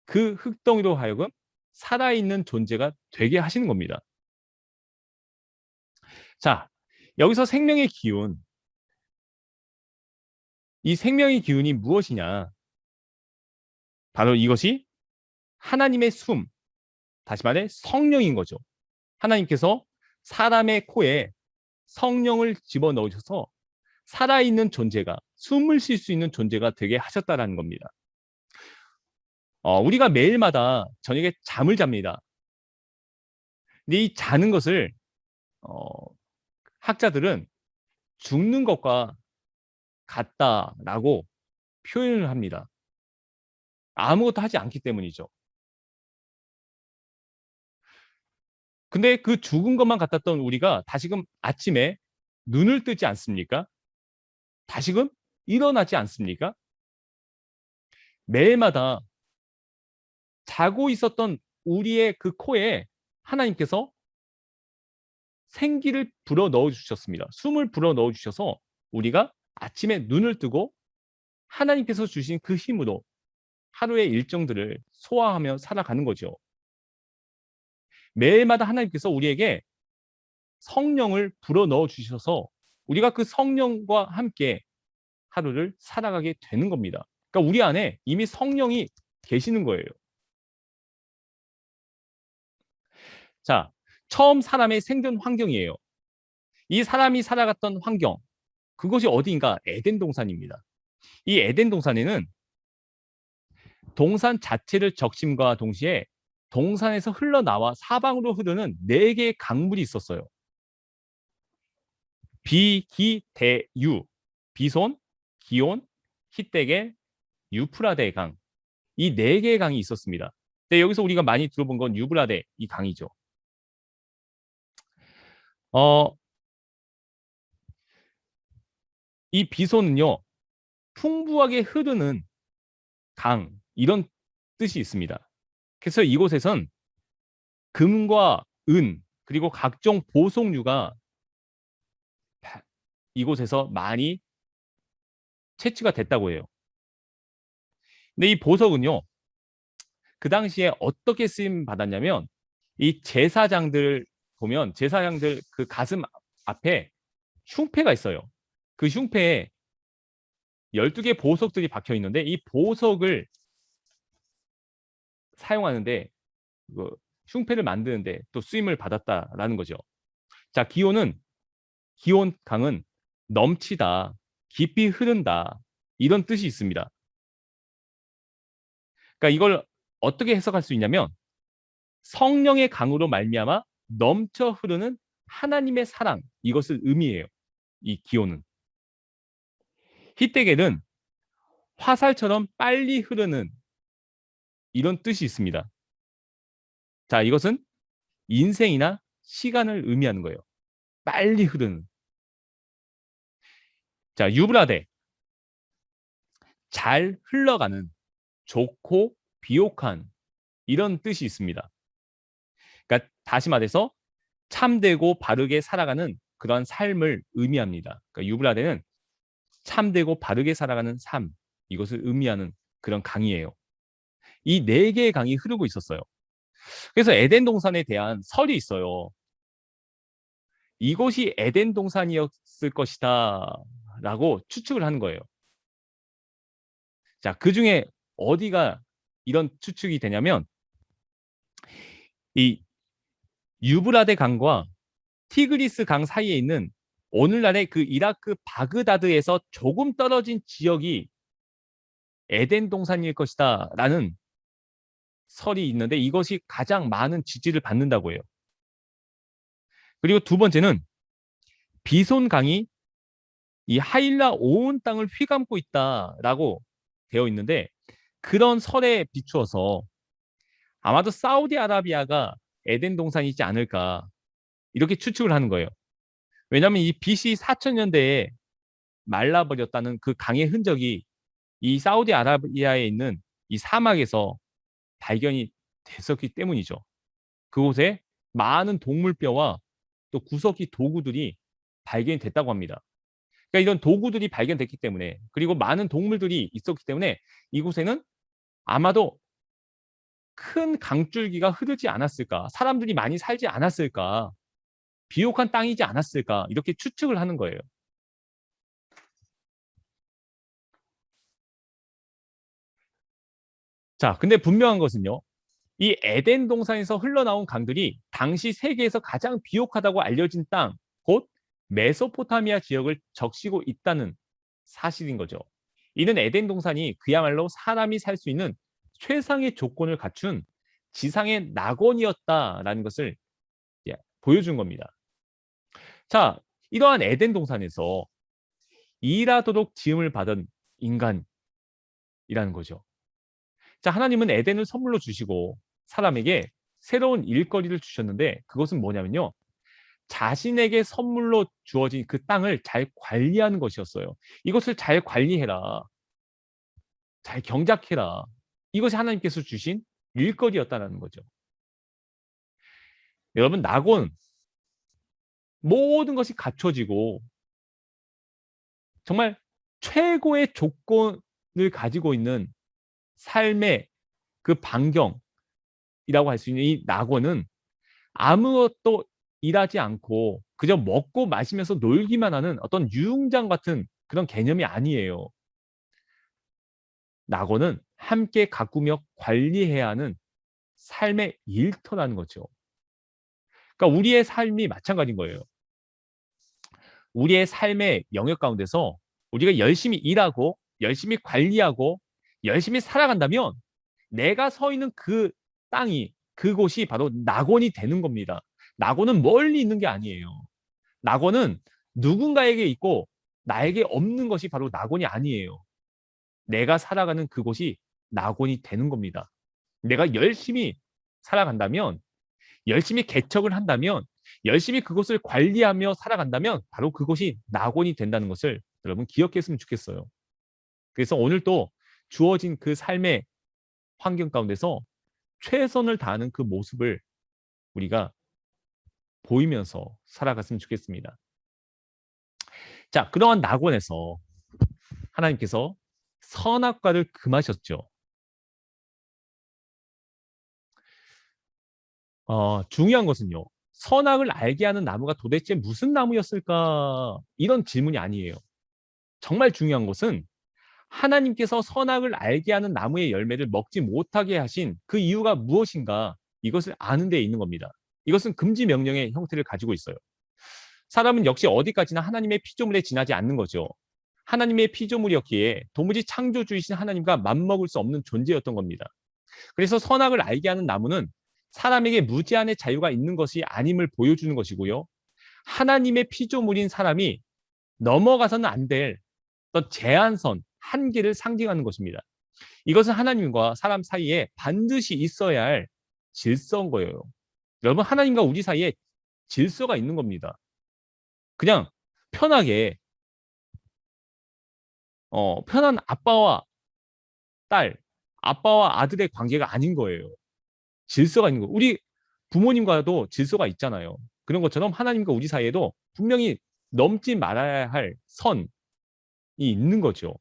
그 흙덩이로 하여금 살아있는 존재가 되게 하시는 겁니다. 자, 여기서 생명의 기운, 이 생명의 기운이 무엇이냐? 바로 이것이 하나님의 숨, 다시 말해 성령인 거죠. 하나님께서 사람의 코에 성령을 집어넣으셔서 살아있는 존재가, 숨을 쉴 수 있는 존재가 되게 하셨다라는 겁니다. 우리가 매일마다 저녁에 잠을 잡니다. 근데 이 자는 것을 어, 학자들은 죽는 것과 같다라고 표현을 합니다. 아무것도 하지 않기 때문이죠. 근데 그 죽은 것만 같았던 우리가 다시금 아침에 눈을 뜨지 않습니까? 다시금 일어나지 않습니까? 매일마다 자고 있었던 우리의 그 코에 하나님께서 생기를 불어 넣어 주셨습니다. 숨을 불어 넣어 주셔서 우리가 아침에 눈을 뜨고 하나님께서 주신 그 힘으로 하루의 일정들을 소화하며 살아가는 거죠. 매일마다 하나님께서 우리에게 성령을 불어 넣어 주셔서 우리가 그 성령과 함께 하루를 살아가게 되는 겁니다. 그러니까 우리 안에 이미 성령이 계시는 거예요. 자, 처음 사람의 생존 환경이에요. 이 사람이 살아갔던 환경, 그것이 어디인가? 에덴 동산입니다. 이 에덴 동산에는 동산 자체를 적심과 동시에 동산에서 흘러나와 사방으로 흐르는 4개의 강물이 있었어요. 비, 기, 대, 유. 비손, 기온, 히데겔, 유프라데 강. 이 4개의 강이 있었습니다. 근데 여기서 우리가 많이 들어본 건 유브라데 이 강이죠. 어, 이 비손은요, 풍부하게 흐르는 강, 이런 뜻이 있습니다. 그래서 이곳에선 금과 은, 그리고 각종 보석류가 이곳에서 많이 채취가 됐다고 해요. 근데 이 보석은요, 그 당시에 어떻게 쓰임 받았냐면, 이 제사장들 보면, 제사장들 그 가슴 앞에 흉패가 있어요. 그 흉패에 12개 보석들이 박혀 있는데, 이 보석을 사용하는데, 그 흉패를 만드는데 또 쓰임을 받았다라는 거죠. 자, 기온 강은 넘치다, 깊이 흐른다, 이런 뜻이 있습니다. 그러니까 이걸 어떻게 해석할 수 있냐면 성령의 강으로 말미암아 넘쳐 흐르는 하나님의 사랑, 이것을 의미해요. 이 기온은. 히데겔은 화살처럼 빨리 흐르는 이런 뜻이 있습니다. 자, 이것은 인생이나 시간을 의미하는 거예요. 빨리 흐르는. 자, 유브라데. 잘 흘러가는, 좋고 비옥한 이런 뜻이 있습니다. 그러니까 다시 말해서 참되고 바르게 살아가는 그런 삶을 의미합니다. 그러니까 유브라데는 참되고 바르게 살아가는 삶, 이것을 의미하는 그런 강이에요. 이 네 개의 강이 흐르고 있었어요. 그래서 에덴 동산에 대한 설이 있어요. 이곳이 에덴 동산이었을 것이다라고 추측을 하는 거예요. 자, 그중에 어디가 이런 추측이 되냐면 이 유브라데 강과 티그리스 강 사이에 있는 오늘날의 그 이라크 바그다드에서 조금 떨어진 지역이 에덴 동산일 것이다라는 설이 있는데 이것이 가장 많은 지지를 받는다고 해요. 그리고 두 번째는 비손 강이 이 하일라 온 땅을 휘감고 있다라고 되어 있는데 그런 설에 비추어서 아마도 사우디아라비아가 에덴 동산이지 않을까 이렇게 추측을 하는 거예요. 왜냐하면 이 BC 4000년대에 말라버렸다는 그 강의 흔적이 이 사우디아라비아에 있는 이 사막에서 발견이 됐었기 때문이죠. 그곳에 많은 동물뼈와 또 구석기 도구들이 발견이 됐다고 합니다. 그러니까 이런 도구들이 발견됐기 때문에 그리고 많은 동물들이 있었기 때문에 이곳에는 아마도 큰 강줄기가 흐르지 않았을까, 사람들이 많이 살지 않았을까, 비옥한 땅이지 않았을까 이렇게 추측을 하는 거예요. 자, 근데 분명한 것은요. 이 에덴 동산에서 흘러나온 강들이 당시 세계에서 가장 비옥하다고 알려진 땅, 곧 메소포타미아 지역을 적시고 있다는 사실인 거죠. 이는 에덴 동산이 그야말로 사람이 살 수 있는 최상의 조건을 갖춘 지상의 낙원이었다라는 것을 보여준 겁니다. 자, 이러한 에덴 동산에서 일하도록 지음을 받은 인간이라는 거죠. 자, 하나님은 에덴을 선물로 주시고 사람에게 새로운 일거리를 주셨는데 그것은 뭐냐면요. 자신에게 선물로 주어진 그 땅을 잘 관리하는 것이었어요. 이것을 잘 관리해라. 잘 경작해라. 이것이 하나님께서 주신 일거리였다는 거죠. 여러분, 낙원 모든 것이 갖춰지고 정말 최고의 조건을 가지고 있는 삶의 그 반경이라고 할 수 있는 이 낙원은 아무것도 일하지 않고 그저 먹고 마시면서 놀기만 하는 어떤 유흥장 같은 그런 개념이 아니에요. 낙원은 함께 가꾸며 관리해야 하는 삶의 일터라는 거죠. 그러니까 우리의 삶이 마찬가지인 거예요. 우리의 삶의 영역 가운데서 우리가 열심히 일하고 열심히 관리하고 열심히 살아간다면 내가 서 있는 그 땅이 그곳이 바로 낙원이 되는 겁니다. 낙원은 멀리 있는 게 아니에요. 낙원은 누군가에게 있고 나에게 없는 것이 바로 낙원이 아니에요. 내가 살아가는 그곳이 낙원이 되는 겁니다. 내가 열심히 살아간다면, 열심히 개척을 한다면, 열심히 그곳을 관리하며 살아간다면 바로 그곳이 낙원이 된다는 것을 여러분 기억했으면 좋겠어요. 그래서 오늘 또 주어진 그 삶의 환경 가운데서 최선을 다하는 그 모습을 우리가 보이면서 살아갔으면 좋겠습니다. 자, 그러한 낙원에서 하나님께서 선악과를 금하셨죠. 중요한 것은요. 선악을 알게 하는 나무가 도대체 무슨 나무였을까? 이런 질문이 아니에요. 정말 중요한 것은 하나님께서 선악을 알게 하는 나무의 열매를 먹지 못하게 하신 그 이유가 무엇인가? 이것을 아는 데 있는 겁니다. 이것은 금지 명령의 형태를 가지고 있어요. 사람은 역시 어디까지나 하나님의 피조물에 지나지 않는 거죠. 하나님의 피조물이었기에 도무지 창조주이신 하나님과 맞먹을 수 없는 존재였던 겁니다. 그래서 선악을 알게 하는 나무는 사람에게 무제한의 자유가 있는 것이 아님을 보여주는 것이고요. 하나님의 피조물인 사람이 넘어가서는 안 될 어떤 제한선, 한계를 상징하는 것입니다. 이것은 하나님과 사람 사이에 반드시 있어야 할 질서인 거예요. 여러분, 하나님과 우리 사이에 질서가 있는 겁니다. 그냥 편하게 편한 아빠와 딸, 아빠와 아들의 관계가 아닌 거예요. 질서가 있는 거예요. 우리 부모님과도 질서가 있잖아요. 그런 것처럼 하나님과 우리 사이에도 분명히 넘지 말아야 할 선이 있는 거죠.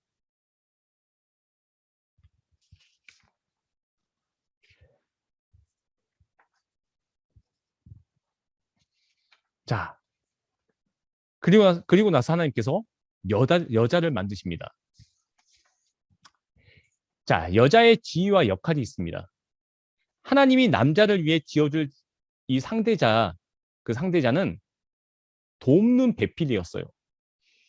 자, 그리고 나서 하나님께서 여자를 만드십니다. 자, 여자의 지위와 역할이 있습니다. 하나님이 남자를 위해 지어줄 이 상대자, 그 상대자는 돕는 배필이었어요.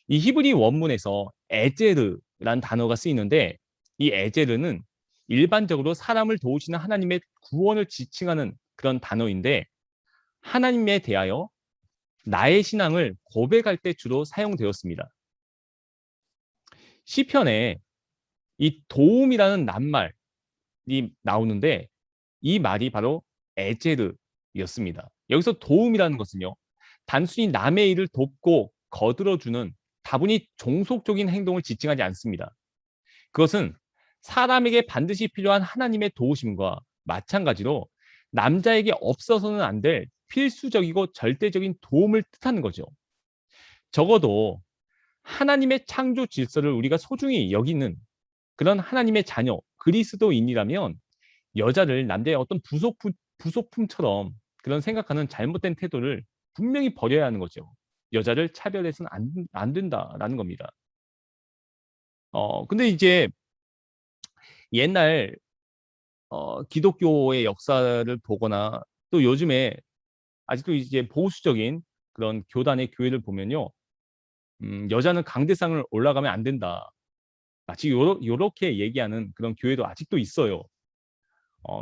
이 히브리 원문에서 에제르란 단어가 쓰이는데 이 에제르는 일반적으로 사람을 도우시는 하나님의 구원을 지칭하는 그런 단어인데 하나님에 대하여 나의 신앙을 고백할 때 주로 사용되었습니다. 시편에 이 도움이라는 낱말이 나오는데 이 말이 바로 에제르였습니다. 여기서 도움이라는 것은요. 단순히 남의 일을 돕고 거들어주는 다분히 종속적인 행동을 지칭하지 않습니다. 그것은 사람에게 반드시 필요한 하나님의 도우심과 마찬가지로 남자에게 없어서는 안 될 필수적이고 절대적인 도움을 뜻하는 거죠. 적어도 하나님의 창조 질서를 우리가 소중히 여기는 그런 하나님의 자녀, 그리스도인이라면 여자를 남자의 어떤 부속품처럼 그런 생각하는 잘못된 태도를 분명히 버려야 하는 거죠. 여자를 차별해서는 안 된다라는 겁니다. 근데 이제 옛날 기독교의 역사를 보거나 또 요즘에 아직도 이제 보수적인 그런 교단의 교회를 보면요. 여자는 강대상을 올라가면 안 된다. 마치 요렇게 얘기하는 그런 교회도 아직도 있어요.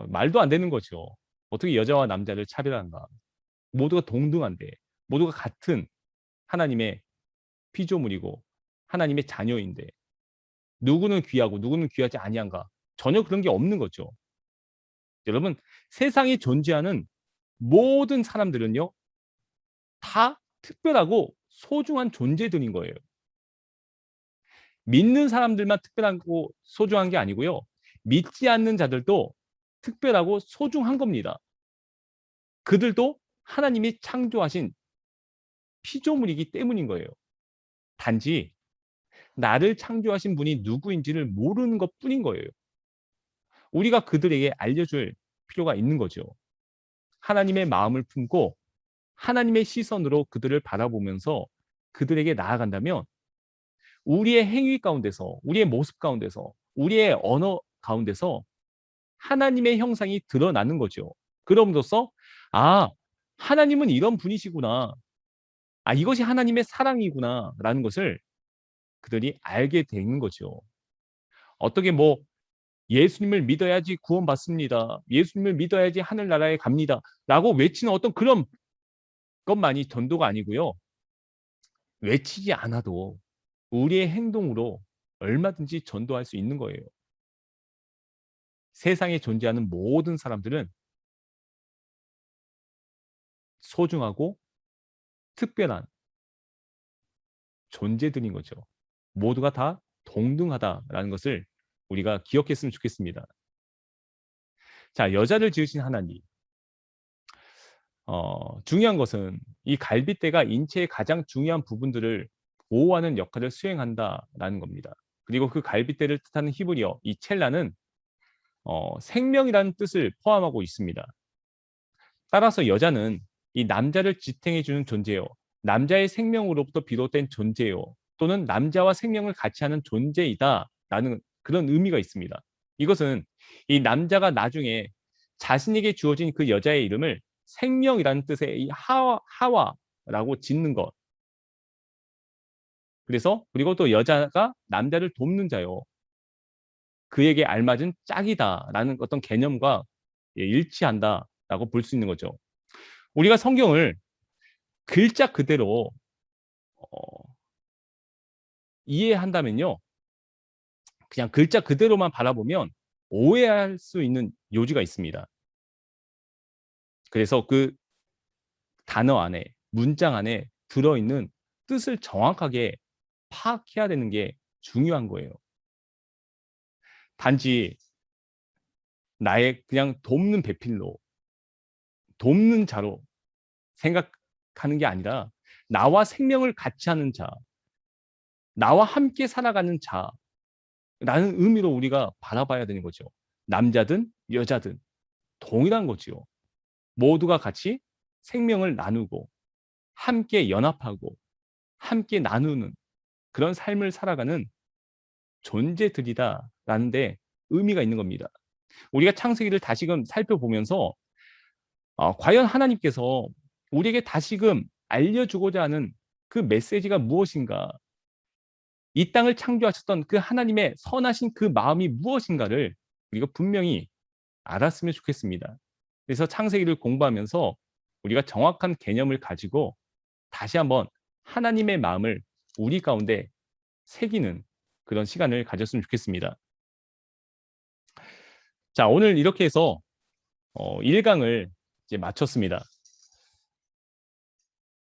말도 안 되는 거죠. 어떻게 여자와 남자를 차별한가. 모두가 동등한데, 모두가 같은 하나님의 피조물이고 하나님의 자녀인데 누구는 귀하고 누구는 귀하지 아니한가. 전혀 그런 게 없는 거죠. 여러분, 세상에 존재하는 모든 사람들은요. 다 특별하고 소중한 존재들인 거예요. 믿는 사람들만 특별하고 소중한 게 아니고요. 믿지 않는 자들도 특별하고 소중한 겁니다. 그들도 하나님이 창조하신 피조물이기 때문인 거예요. 단지 나를 창조하신 분이 누구인지를 모르는 것뿐인 거예요. 우리가 그들에게 알려줄 필요가 있는 거죠. 하나님의 마음을 품고 하나님의 시선으로 그들을 바라보면서 그들에게 나아간다면 우리의 행위 가운데서, 우리의 모습 가운데서, 우리의 언어 가운데서 하나님의 형상이 드러나는 거죠. 그럼으로써 아, 하나님은 이런 분이시구나. 아, 이것이 하나님의 사랑이구나라는 것을 그들이 알게 되는 거죠. 어떻게 뭐 예수님을 믿어야지 구원받습니다. 예수님을 믿어야지 하늘나라에 갑니다. 라고 외치는 어떤 그런 것만이 전도가 아니고요. 외치지 않아도 우리의 행동으로 얼마든지 전도할 수 있는 거예요. 세상에 존재하는 모든 사람들은 소중하고 특별한 존재들인 거죠. 모두가 다 동등하다라는 것을 우리가 기억했으면 좋겠습니다. 자, 여자를 지으신 하나님. 중요한 것은 이 갈빗대가 인체의 가장 중요한 부분들을 보호하는 역할을 수행한다라는 겁니다. 그리고 그 갈빗대를 뜻하는 히브리어 이 첼라는 생명이라는 뜻을 포함하고 있습니다. 따라서 여자는 이 남자를 지탱해 주는 존재요. 남자의 생명으로부터 비롯된 존재요. 또는 남자와 생명을 같이 하는 존재이다라는 그런 의미가 있습니다. 이것은 이 남자가 나중에 자신에게 주어진 그 여자의 이름을 생명이라는 뜻의 이 하와라고 짓는 것. 그리고 또 여자가 남자를 돕는 자요. 그에게 알맞은 짝이다라는 어떤 개념과 일치한다라고 볼 수 있는 거죠. 우리가 성경을 글자 그대로 어, 이해한다면요. 그냥 글자 그대로만 바라보면 오해할 수 있는 요지가 있습니다. 그래서 그 단어 안에, 문장 안에 들어있는 뜻을 정확하게 파악해야 되는 게 중요한 거예요. 단지 나의 그냥 돕는 배필로, 돕는 자로 생각하는 게 아니라 나와 생명을 같이 하는 자, 나와 함께 살아가는 자라는 의미로 우리가 바라봐야 되는 거죠. 남자든 여자든 동일한 거지요. 모두가 같이 생명을 나누고 함께 연합하고 함께 나누는 그런 삶을 살아가는 존재들이다라는 데 의미가 있는 겁니다. 우리가 창세기를 다시금 살펴보면서 과연 하나님께서 우리에게 다시금 알려주고자 하는 그 메시지가 무엇인가? 이 땅을 창조하셨던 그 하나님의 선하신 그 마음이 무엇인가를 우리가 분명히 알았으면 좋겠습니다. 그래서 창세기를 공부하면서 우리가 정확한 개념을 가지고 다시 한번 하나님의 마음을 우리 가운데 새기는 그런 시간을 가졌으면 좋겠습니다. 자, 오늘 이렇게 해서 1강을 이제 마쳤습니다.